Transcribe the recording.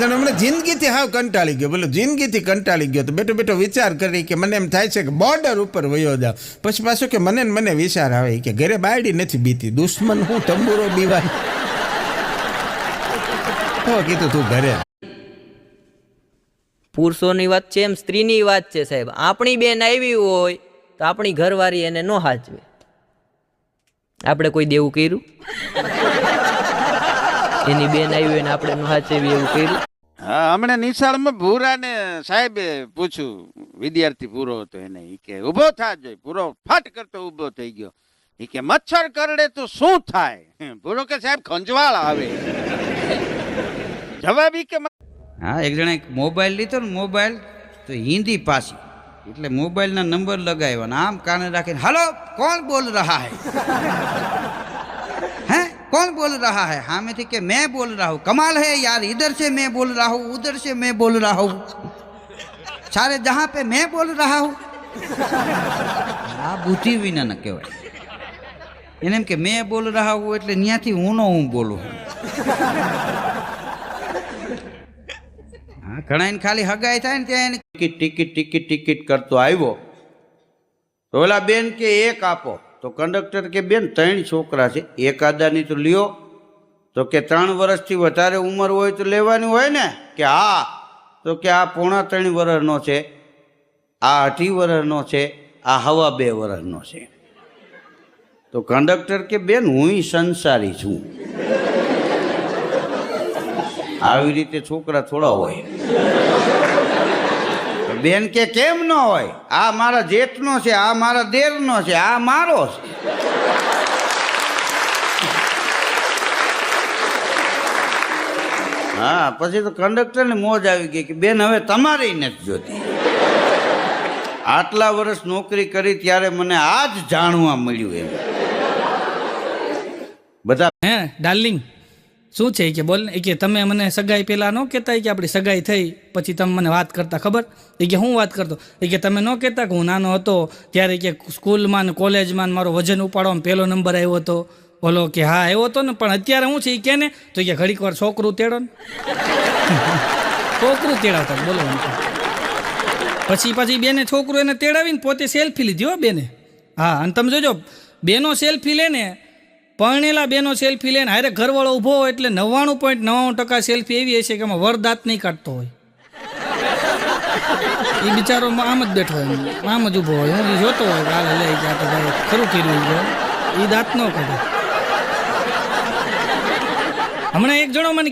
હમણાં જિંદગીથી હાવ કંટાળી ગયો, બોલો જિંદગીથી કંટાળી ગયો. તો બેઠો બેઠો વિચાર કરી કે મને એમ થાય છે કે બોર્ડર ઉપર વયો જાવ. પછી પાછું કે મને વિચાર આવે કે ઘરે બાયડી નથી બીતી, દુશ્મન હું તંબુરો બીવાય. તો કીધું તું ઘરે. પુરુષોની વાત છે એમ સ્ત્રીની વાત છે સાહેબ. આપણી બેન આવી હોય તો આપણી ઘરવાળી એને ન હાચવે. આપણે કોઈ દેવું કર્યું? એની બેન આવી હોય ને આપણે ન હાચવી એવું કર્યું? હા, હમણાં નિશાળમાં ભૂરાને સાહેબે પૂછ્યું, વિદ્યાર્થી પૂરો હતો એને, ઈ કે ઊભો થા જોઈ. પૂરો ફટ કરતો ઊભો થઈ ગયો. ઈ કે મચ્છર કરડે તો શું થાય? પૂરો કે સાહેબ ખંજવાળ આવે. જવાબ ઈ કે હા, એક જણા એક મોબાઈલ લીધો ને, મોબાઈલ તો હિન્દી પાછી, એટલે મોબાઈલના નંબર લગાવ્યા ને આમ કાને રાખીને, હાલો કોણ બોલ રહા હૈ? हैं कौन बोल रहा है? हाँ में थी कि मैं बोल रहा हूँ. कमाल है यार, इधर से मैं बोल रहा हूँ, उधर से मैं बोल रहा हूँ, सारे जहाँ पे मैं बोल रहा हूँ. આ બુદ્ધિ વિના ન કહેવાય. એને એમ કે મેં બોલ રહા હું એટલે ત્યાંથી હું બોલું. હા, ઘણા એને ખાલી હગાઈ થાય ને ત્યાં એને ટિકિટ કરતો આવ્યો તો ઓલા બેન કે એક આપો. તો કંડક્ટર કે બેન 3 છોકરા છે, એક આદાની તો લ્યો. તો કે 3 વર્ષથી વધારે ઉંમર હોય તો લેવાની હોય ને? કે હા. તો કે આ 3.5 વર્ષનો છે, આ 2.5 વર્ષનો છે, આ 2.5 વર્ષનો છે. તો કંડક્ટર કે બેન હું સંસારી છું, આવી રીતે છોકરા થોડા હોય. બેન કે કેમ ન હોય? આ મારા જેઠનો છે, આ મારા દેરનો છે, આ મારો છે. હા, પછી તો કંડક્ટરને મોજ આવી ગઈ કે બેન હવે તમારે નથી જોતી. આટલા વર્ષ નોકરી કરી ત્યારે મને આજ જાણવા મળ્યું. એમ બધા હે ડાર્લિંગ શું છે કે બોલ. કે તમે મને સગાઈ પહેલાં ન કહેતા કે આપણી સગાઈ થઈ પછી તમે મને વાત કરતા ખબર? કે હું વાત કરતો? કે તમે ન કહેતા કે હું નાનો હતો ત્યારે કે સ્કૂલમાં ને કોલેજમાં મારો વજન ઉપાડવામાં 1લો નંબર આવ્યો હતો. બોલો કે હા આવ્યો હતો ને, પણ અત્યારે હું છે એ કે ને તો કે ઘડીક વાર છોકરું તેડો ને. છોકરું તેડાવતા બોલો. પછી બેને છોકરું એને તેડાવીને પોતે સેલ્ફી લીધી હો બેને. હા, અને તમે જોજો બેનો સેલ્ફી લે ને, પરણેલા બેનો સેલ્ફી લઈને હારે ઘરવાળો ઊભો હોય એટલે 99.99% સેલ્ફી એવી હશે કે આમાં વરદાંત નહીં કાઢતો હોય. એ બિચારો આમ જ બેઠો હોય, આમ જ ઊભો હોય. હું જોતો હોય કે હાલે લઈ ગયા તો ભાઈ ખરું કર્યું ગયો, એ દાંત ન કાઢે. હમણાં એક જણો મને